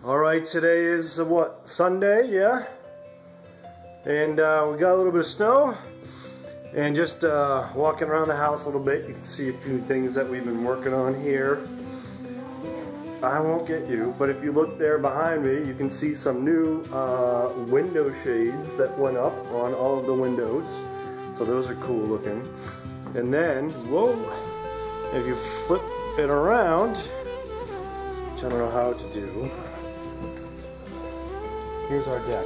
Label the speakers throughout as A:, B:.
A: Alright, today is what? Sunday, yeah? And we got a little bit of snow. And just walking around the house a little bit, you can see a few things that we've been working on here. I won't get you, but if you look there behind me, you can see some new window shades that went up on all of the windows. So those are cool looking. And then, whoa, if you flip it around, which I don't know how to do, here's our deck.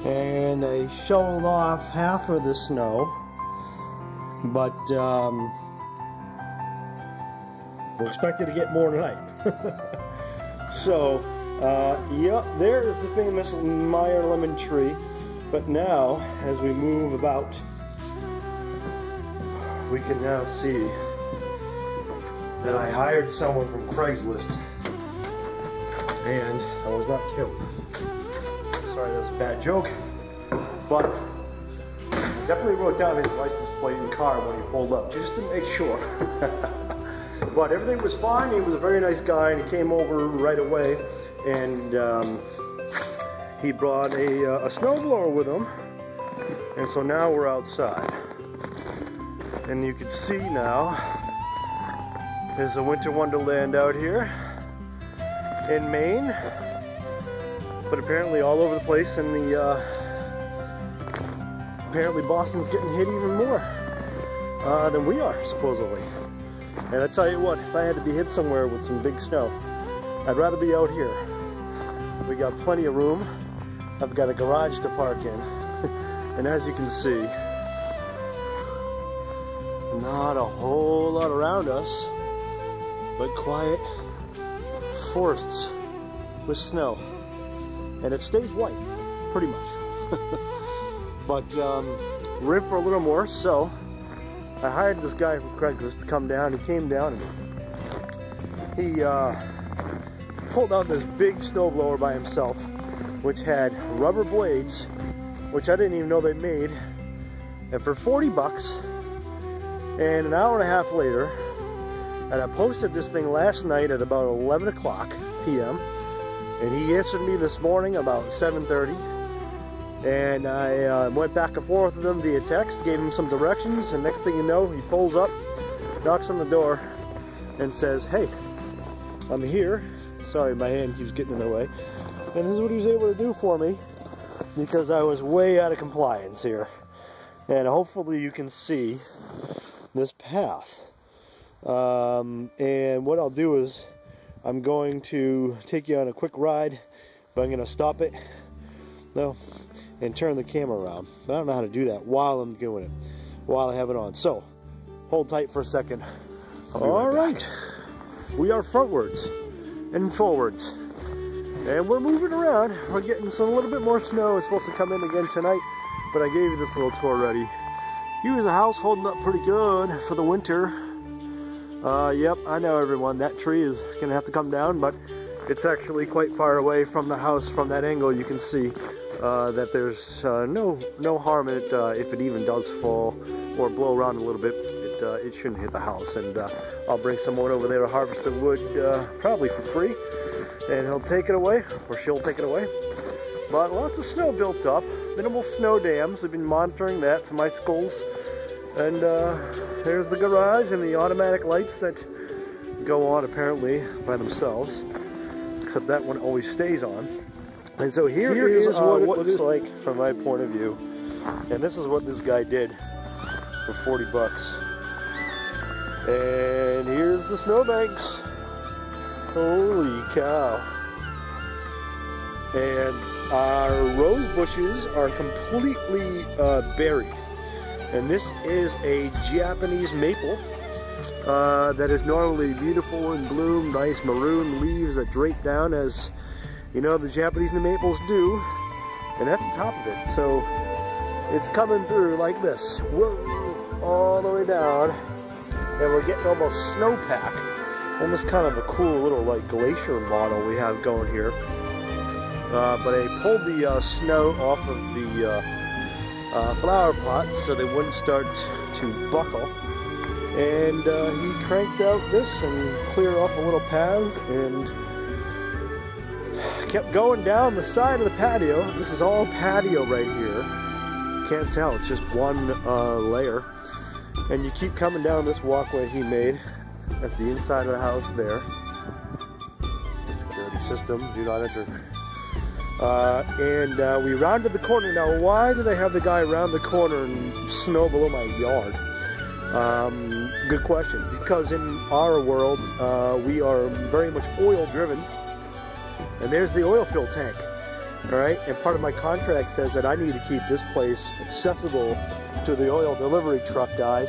A: And I shoveled off half of the snow, but we're expected to get more tonight. So, yep, there is the famous Meyer lemon tree. But now, as we move about, we can now see that I hired someone from Craigslist, and I was not killed. Sorry, that was a bad joke, but definitely wrote down his license plate and car when he pulled up, just to make sure. But everything was fine. He was a very nice guy, and he came over right away, and he brought a snowblower with him, and so now we're outside. And you can see now, there's a winter wonderland out here in Maine, but apparently all over the place, and apparently Boston's getting hit even more than we are, supposedly. And I tell you what, if I had to be hit somewhere with some big snow, I'd rather be out here. We got plenty of room. I've got a garage to park in. And as you can see, not a whole lot around us, but quiet forests with snow. And it stays white, pretty much. But we're in for a little more, so I hired this guy from Craigslist to come down. He came down and he pulled out this big snowblower by himself, which had rubber blades, which I didn't even know they made, and for 40 bucks. And an hour and a half later, and I posted this thing last night at about 11 o'clock p.m. and he answered me this morning about 7:30. And I went back and forth with him via text, gave him some directions, and next thing you know, he pulls up, knocks on the door, and says, "Hey, I'm here." Sorry, my hand keeps getting in the way. And this is what he was able to do for me, because I was way out of compliance here. And hopefully you can see this path. And what I'll do is, I'm going to take you on a quick ride, but I'm going to stop it. No. And turn the camera around. But I don't know how to do that while I'm doing it, while I have it on. So, hold tight for a second. All right. We are frontwards and forwards. And we're moving around. We're getting a little bit more snow. It's supposed to come in again tonight, but I gave you this little tour already. Here's the house holding up pretty good for the winter. Yep, I know everyone. That tree is going to have to come down, but it's actually quite far away from the house. From that angle, you can see that there's no harm in it. If it even does fall or blow around a little bit, it shouldn't hit the house. And I'll bring someone over there to harvest the wood, probably for free, and he'll take it away, or she'll take it away. But lots of snow built up, minimal snow dams. We've been monitoring that to my skulls. And there's the garage and the automatic lights that go on apparently by themselves, except that one always stays on. And so here is what it looks like from my point of view. And this is what this guy did for 40 bucks. And here's the snowbanks. Holy cow. And our rose bushes are completely buried. And this is a Japanese maple that is normally beautiful in bloom, nice maroon leaves that drape down as you know the Japanese maples do, and that's the top of it. So it's coming through like this, whoa, all the way down, and we're getting almost snowpack. Almost kind of a cool little like glacier model we have going here. But I pulled the snow off of the flower pots so they wouldn't start to buckle. And he cranked out this and cleared off a little path and kept going down the side of the patio. This is all patio right here. Can't tell, it's just one layer. And you keep coming down this walkway he made. That's the inside of the house there. Security system, do not enter. And we rounded the corner. Now, why do they have the guy round the corner and snow below my yard? Good question. Because in our world, we are very much oil driven. And there's the oil fill tank. Alright, and part of my contract says that I need to keep this place accessible to the oil delivery truck guys,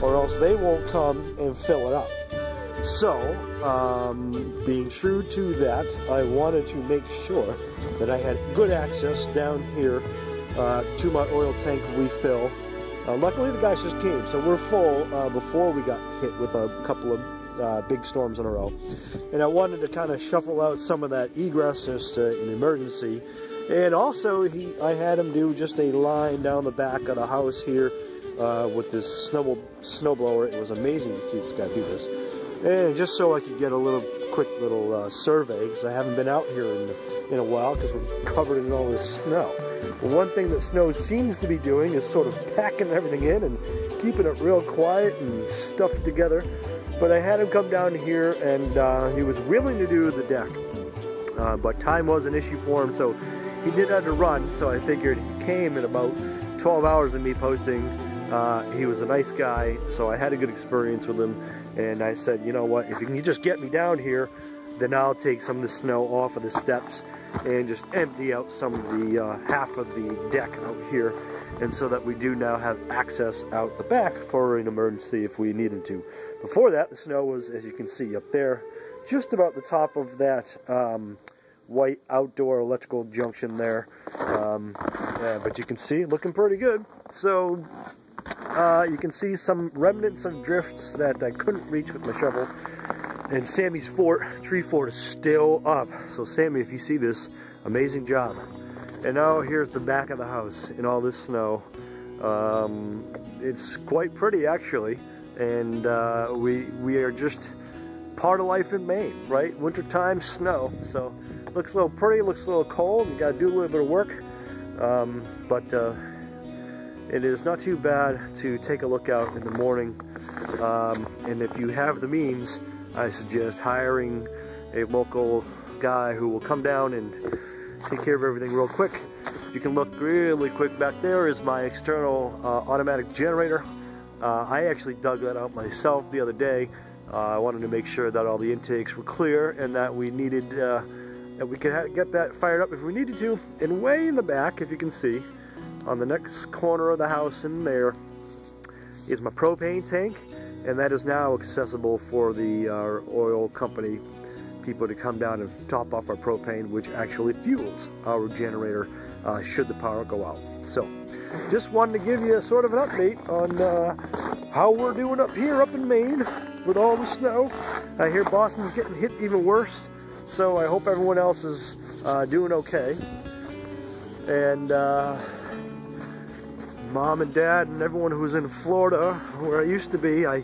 A: or else they won't come and fill it up. So, being true to that, I wanted to make sure that I had good access down here to my oil tank refill. Luckily, the guys just came, so we're full before we got hit with a couple of big storms in a row. And I wanted to kind of shuffle out some of that egress just in emergency. And also, I had him do just a line down the back of the house here with this snowblower. It was amazing to see this guy do this. And just so I could get a quick little survey, because I haven't been out here in a while because we're covered in all this snow. But one thing that snow seems to be doing is sort of packing everything in and keeping it real quiet and stuffed together. But I had him come down here, and he was willing to do the deck. But time was an issue for him, so he did have to run. So I figured he came in about 12 hours of me posting. He was a nice guy, so I had a good experience with him. And I said, you know what, if you can just get me down here, then I'll take some of the snow off of the steps and just empty out some of the half of the deck out here. And so that we do now have access out the back for an emergency if we needed to. Before that, the snow was, as you can see up there, just about the top of that white outdoor electrical junction there. But you can see, looking pretty good. So you can see some remnants of drifts that I couldn't reach with my shovel. And Sammy's tree fort is still up. So Sammy, if you see this, amazing job. And now here's the back of the house in all this snow. It's quite pretty actually. And we are just part of life in Maine, right? Wintertime snow. So looks a little pretty, looks a little cold. You gotta do a little bit of work. But it is not too bad to take a look out in the morning. And if you have the means, I suggest hiring a local guy who will come down and take care of everything real quick. You can look really quick. Back there is my external automatic generator. I actually dug that out myself the other day. I wanted to make sure that all the intakes were clear and that we needed, that we could get that fired up if we needed to. And way in the back, if you can see, on the next corner of the house in there is my propane tank, and that is now accessible for the oil company people to come down and top off our propane, which actually fuels our generator should the power go out. So just wanted to give you sort of an update on how we're doing up here up in Maine with all the snow. I hear Boston's getting hit even worse, so I hope everyone else is doing okay. And Mom and Dad and everyone who's in Florida, where I used to be, I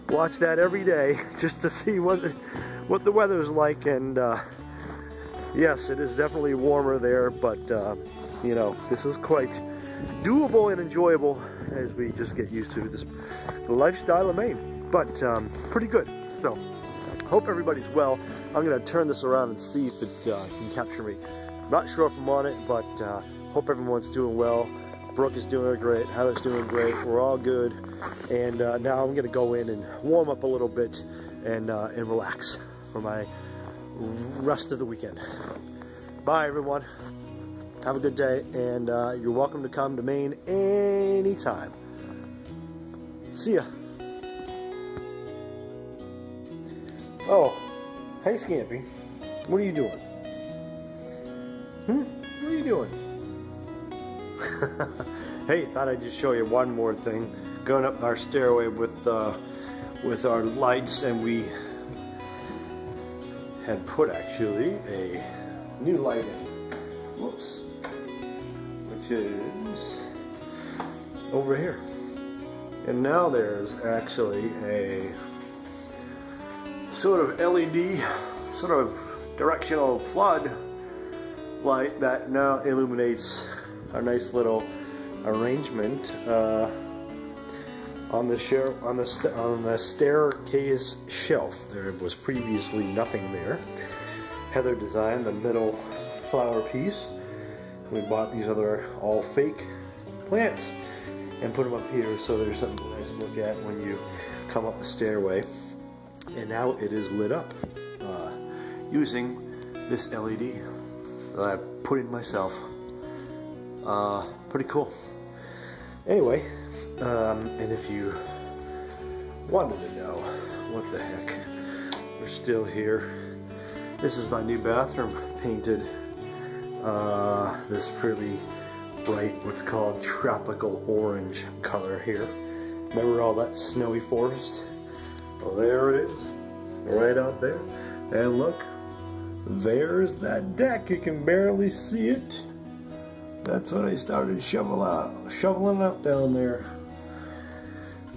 A: watch that every day just to see what the weather's like. And yes, it is definitely warmer there, but you know, this is quite doable and enjoyable as we just get used to the lifestyle of Maine. But pretty good. So hope everybody's well. I'm gonna turn this around and see if it can capture me. Not sure if I'm on it, but hope everyone's doing well. Brooke is doing great, Heather's doing great, we're all good. And now I'm gonna go in and warm up a little bit and relax for my rest of the weekend. Bye everyone, have a good day, and you're welcome to come to Maine anytime. See ya. Oh, hey Scampy, what are you doing? What are you doing? Hey, thought I'd just show you one more thing. Going up our stairway with our lights, and we had put actually a new light in. Whoops. Which is over here. And now there's actually a sort of LED, sort of directional flood light that now illuminates our nice little arrangement on the staircase shelf. There was previously nothing there. Heather designed the middle flower piece. We bought these other all fake plants and put them up here so there's something nice to look at when you come up the stairway. And now it is lit up using this LED that I put in myself. Pretty cool. Anyway, and if you wanted to know what the heck, we're still here. This is my new bathroom, painted this pretty bright, what's called tropical orange color here. Remember all that snowy forest? Well, there it is, right out there. And look, there's that deck. You can barely see it. That's what I started shoveling out down there.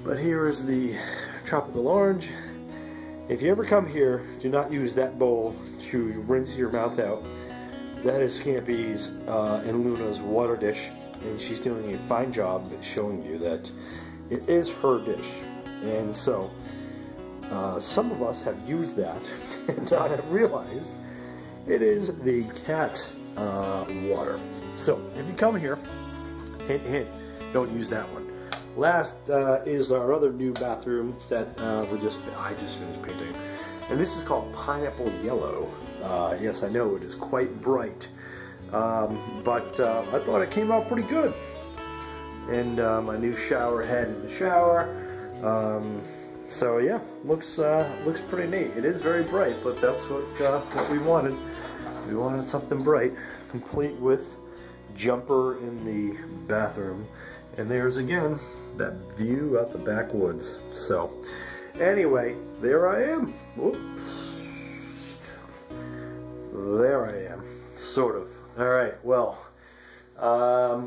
A: But here is the tropical orange. If you ever come here, do not use that bowl to rinse your mouth out. That is Scampy's and Luna's water dish, and she's doing a fine job at showing you that it is her dish. And so, some of us have used that, and I have realized it is the cat water. So, if you come here, hint, hint, don't use that one. Last is our other new bathroom that I just finished painting, and this is called Pineapple Yellow. Yes, I know it is quite bright, but I thought it came out pretty good. And my new shower head in the shower. So yeah, looks pretty neat. It is very bright, but that's what we wanted. We wanted something bright, complete with jumper in the bathroom. And there's again that view out the backwoods. So anyway, there I am. Whoops. There I am, sort of. All right, well,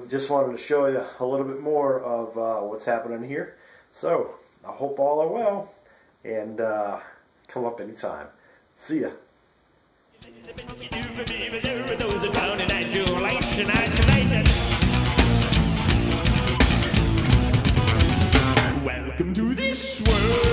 A: just wanted to show you a little bit more of what's happening here. So I hope all are well, and come up anytime. See ya.
B: Welcome to this world.